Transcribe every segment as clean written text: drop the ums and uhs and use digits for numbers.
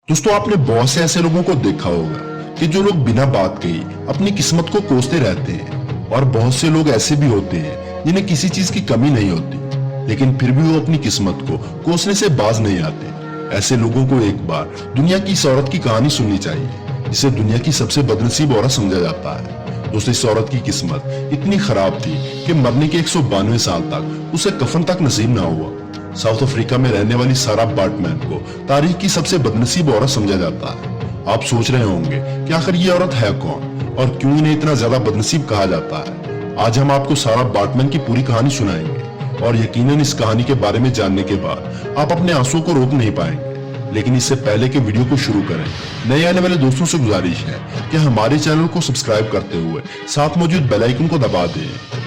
दोस्तों, आपने बहुत से ऐसे लोगों को देखा होगा कि जो लोग बिना बात कही अपनी किस्मत को कोसते रहते हैं, और बहुत से लोग ऐसे भी होते हैं जिन्हें किसी चीज की कमी नहीं होती, लेकिन फिर भी वो अपनी किस्मत को कोसने से बाज नहीं आते। ऐसे लोगों को एक बार दुनिया की इस औरत की कहानी सुननी चाहिए, जिसे दुनिया की सबसे बदनसीब औरत समझा जाता है। दोस्तों, इस औरत की किस्मत इतनी खराब थी कि मरने के 192 साल तक उसे कफन तक नसीब ना हुआ। साउथ अफ्रीका में रहने वाली सारा बार्टमैन को तारीख की सबसे बदनसीब औरत समझा जाता है। आप सोच रहे होंगे कि आखिर ये औरत है कौन और क्यों इन्हें इतना ज्यादा बदनसीब कहा जाता है। आज हम आपको सारा बार्टमैन की पूरी कहानी सुनाएंगे, और यकीनन इस कहानी के बारे में जानने के बाद आप अपने आंसुओं को रोक नहीं पाएंगे। लेकिन इससे पहले के वीडियो को शुरू करें, नए आने वाले दोस्तों से गुजारिश है कि हमारे चैनल को सब्सक्राइब करते हुए साथ मौजूद बेल आइकन को दबा दें।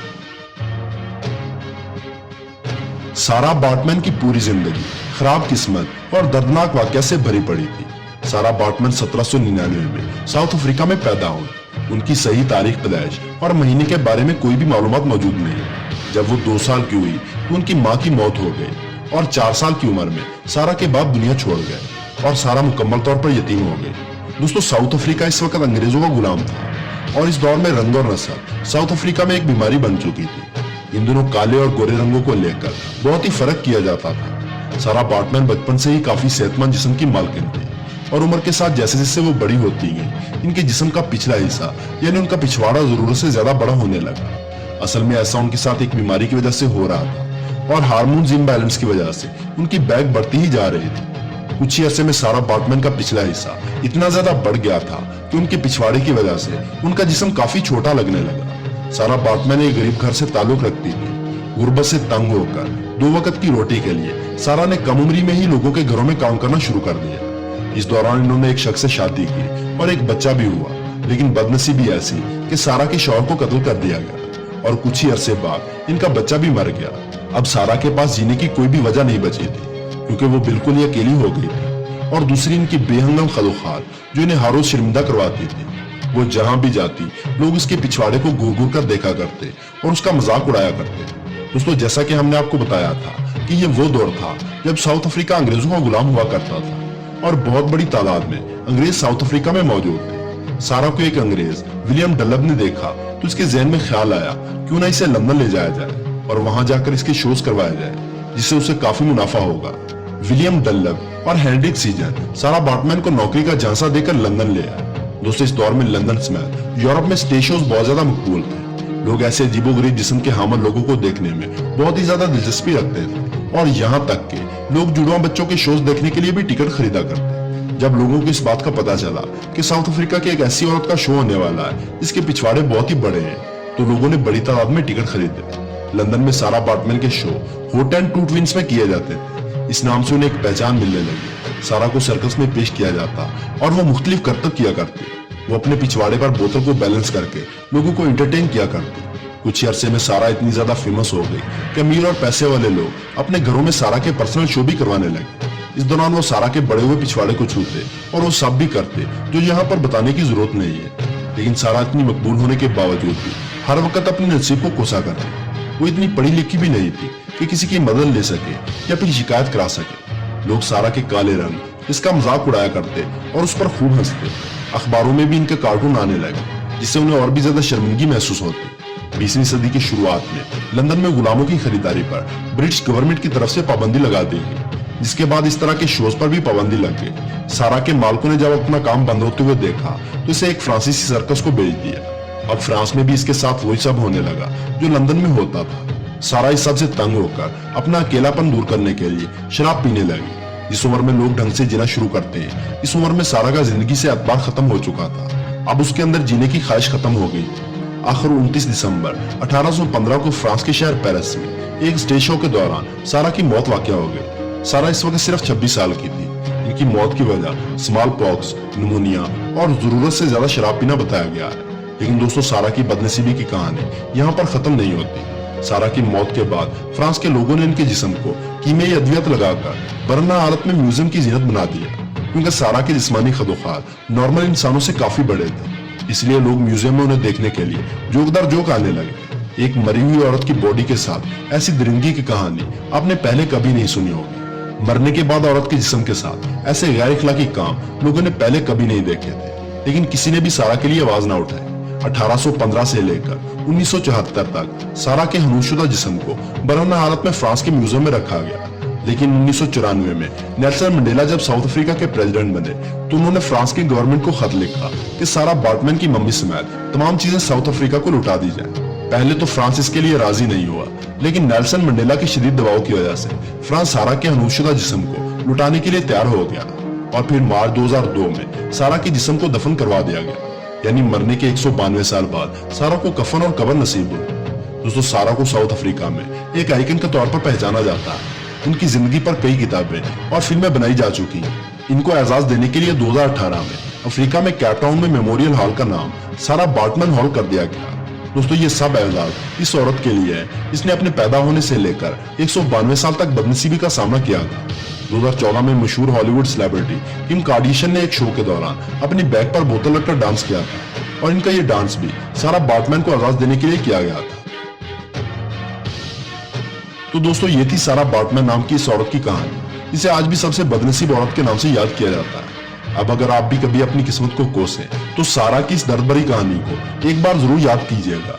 सारा बार्टमैन की पूरी जिंदगी खराब किस्मत और दर्दनाक वाकया से भरी पड़ी थी। सारा बार्टमैन 1799 में साउथ अफ्रीका में पैदा हुई। उनकी सही तारीख पैदाइश और महीने के बारे में कोई भी मालूमात मौजूद नहीं। जब वो 2 साल की हुई तो उनकी माँ की मौत हो गई, और 4 साल की उम्र में सारा के बाप दुनिया छोड़ गए और सारा मुकम्मल तौर पर यतीम हो गई। दोस्तों, साउथ अफ्रीका इस वक्त अंग्रेजों का गुलाम था, और इस दौर में रंग और नस्ल साउथ अफ्रीका में एक बीमारी बन चुकी थी। इन दोनों काले और गोरे रंगों को लेकर बहुत ही फर्क किया जाता था। सारा बार्टमैन बचपन से ही काफी सेहतमंद जिस्म की मालकिन थी, और उम्र के साथ जैसे जैसे वो बड़ी होती गई, इनके जिस्म का पिछला हिस्सा यानी उनका पिछवाड़ा जरूरत से ज्यादा बड़ा होने लगा। असल में ऐसा उनके साथ एक बीमारी की वजह से हो रहा था, और हार्मोन्स इम्बैलेंस की वजह से उनकी बैग बढ़ती ही जा रही थी। कुछ ही अरसे में सारा बार्टमैन का पिछला हिस्सा इतना ज्यादा बढ़ गया था कि उनके पिछवाड़े की वजह से उनका जिस्म काफी छोटा लगने लगा। सारा बार्टमैन एक गरीब घर से ताल्लुक रखती थी। गुर्बत से तंग होकर 2 वक्त की रोटी के लिए सारा ने कम उम्री में ही लोगों के घरों में काम करना शुरू कर दिया। इस दौरान इन्होंने एक शख्स से शादी की और एक बच्चा भी हुआ, लेकिन बदनसीबी ऐसी कि सारा के शौहर को कत्ल कर दिया गया, और कुछ ही अरसे बाद इनका बच्चा भी मर गया। अब सारा के पास जीने की कोई भी वजह नहीं बची थी, क्योंकि वो बिल्कुल ही अकेली हो गई थी। और दूसरी इनकी बेहंगम खलुखाल जो इन्हें हर रोज शर्मिंदा करवाती थी। वो जहां भी जाती लोग उसके पिछवाड़े को घूर घूर कर देखा करते और उसका मजाक उड़ाया करते। दोस्तों, जैसा कि हमने आपको बताया था कि ये वो दौर था जब साउथ अफ्रीका अंग्रेजों का गुलाम हुआ करता था, और बहुत बड़ी तादाद में अंग्रेज साउथ अफ्रीका में मौजूद थे। सारा को एक अंग्रेज विलियम डलब ने देखा तो उसके जहन में ख्याल आया क्यों ना इसे लंदन ले जाया जाए और वहां जाकर इसके शोज करवाया जाए, जिससे उसे काफी मुनाफा होगा। विलियम डलब और हेनरिक सीजन सारा बार्टमैन को नौकरी का झांसा देकर लंदन ले आए। दोस्तों, इस दौर में लंदन समेत यूरोप में स्टेज शोज बहुत ज्यादा मकबूल थे। लोग ऐसे अजीबोगरीब जिस्म के हामिल लोगों को देखने में बहुत ही ज्यादा दिलचस्पी रखते थे, और यहाँ तक कि लोग जुड़वा बच्चों के शोज देखने के लिए भी टिकट खरीदा करते। जब लोगों को इस बात का पता चला कि साउथ अफ्रीका की एक ऐसी औरत का शो होने वाला है जिसके पिछवाड़े बहुत ही बड़े हैं, तो लोगों ने बड़ी तादाद में टिकट खरीदे। लंदन में सारा बार्टमैन के show Hottentot twins में किए जाते थे। इस नाम से उन्हें एक पहचान मिलने लगी। सारा को सर्कस में पेश किया जाता और वो मुख्तलिफ करतब किया करते। वो अपने पिछवाड़े पर बोतल को बैलेंस करके लोगों को एंटरटेन किया करती। कुछ अरसे में सारा इतनी ज्यादा फेमस हो गई कि अमीर और पैसे वाले लोग अपने घरों में सारा के पर्सनल शो भी करवाने लगे। इस दौरान वो सारा के बड़े हुए पिछवाड़े को छूते और वो सब भी करते जो यहाँ पर बताने की जरूरत नहीं है। लेकिन सारा इतनी मकबूल होने के बावजूद भी हर वक्त अपने नसीब को कोसा करती। वो इतनी पढ़ी लिखी भी नहीं थी कि किसी की मदद ले सके या फिर शिकायत करा सके। लोग सारा के काले रंग, इसका मजाक उड़ाया करते और उस पर खूब हंसते। अखबारों में भी इनके कार्टून आने लगे, जिससे उन्हें और भी ज्यादा शर्मिंदगी महसूस होती। 20वीं सदी की शुरुआत में लंदन में गुलामों की खरीदारी पर ब्रिटिश गवर्नमेंट की तरफ से पाबंदी लगा दी गई, जिसके बाद इस तरह के शोज पर भी पाबंदी लग गई। सारा के मालिकों ने जब अपना काम बंद होते हुए देखा तो इसे एक फ्रांसीसी सर्कस को बेच दिया। अब फ्रांस में भी इसके साथ वही सब होने लगा जो लंदन में होता था। सारा इस सब से तंग होकर अपना अकेलापन दूर करने के लिए शराब पीने लगी। जिस उम्र में लोग ढंग से जीना शुरू करते हैं, इस उम्र में सारा का जिंदगी से एतबार खत्म हो चुका था। अब उसके अंदर जीने की ख्वाहिश खत्म हो गई। आखिर 29 दिसंबर 1815 को फ्रांस के शहर पेरिस में एक स्टेज शो के दौरान सारा की मौत वाकया हो गई। सारा इस वक्त सिर्फ 26 साल की थी। इनकी मौत की वजह स्मॉल पॉक्स, निमोनिया और जरूरत से ज्यादा शराब पीना बताया गया है। लेकिन दोस्तों, सारा की बदनसीबी की कहानी यहाँ पर खत्म नहीं होती। सारा की मौत के बाद फ्रांस के लोगों ने इनके जिस्म को कीमियाई अद्वियत लगाकर बरना हालत में म्यूजियम की जीनत बना दिया, क्योंकि सारा के जिस्मानी खदोखाल नॉर्मल इंसानों से काफी बड़े थे। इसलिए लोग म्यूजियम में उन्हें देखने के लिए जोकदार जोक आने लगे। एक मरी हुई औरत की बॉडी के साथ ऐसी दरिंदगी की कहानी आपने पहले कभी नहीं सुनी होगी। मरने के बाद औरत के जिस्म के साथ ऐसे गैर इखलाकी काम लोगों ने पहले कभी नहीं देखे थे, लेकिन किसी ने भी सारा के लिए आवाज ना उठाई। 1815 से लेकर 1974 तक सारा के हनूशुदा जिस्म को बरहना हालत में फ्रांस के म्यूजियम में रखा गया। लेकिन 1994 में नेल्सन मंडेला जब साउथ अफ्रीका के प्रेसिडेंट बने तो उन्होंने फ्रांस की गवर्नमेंट को खत लिखा कि सारा बार्टमैन की मम्मी समेत तमाम चीजें साउथ अफ्रीका को लुटा दी जाए। पहले तो फ्रांस इसके लिए राजी नहीं हुआ, लेकिन नेल्सन मंडेला के शदीद दबाव की वजह से फ्रांस सारा के हनूशुदा जिस्म को लुटाने के लिए तैयार हो गया और फिर मार्च 2002 में सारा के जिस्म को दफन करवा दिया गया। यानी मरने के 192 साल बाद सारा को कफन और कब्र नसीब हुई। दोस्तों, सारा को साउथ अफ्रीका में एक आइकन के तौर पर पहचाना जाता है। उनकी जिंदगी पर कई किताबें और फिल्में बनाई जा चुकी हैं। इनको एजाज देने के लिए 2018 में अफ्रीका में केप टाउन में मेमोरियल हॉल का नाम सारा बार्टमैन हॉल कर दिया गया। दोस्तों, ये सब एजाज इस औरत के लिए है जिसने अपने पैदा होने से लेकर 192 साल तक बदनसीबी का सामना किया था। 2014 में मशहूर हॉलीवुड सेलिब्रिटी किम कार्डिशियन ने एक शो के दौरान अपनी बैक पर बोतल रखकर डांस किया था और इनका ये डांस भी सारा बार्टमैन को आवाज देने के लिए किया गया था। तो दोस्तों, ये थी सारा बार्टमैन नाम की इस औरत की कहानी। इसे आज भी सबसे बदनसीब औरत के नाम से याद किया जाता है। अब अगर आप भी कभी अपनी किस्मत को कोसें तो सारा की इस दर्द भरी कहानी को एक बार जरूर याद कीजिएगा।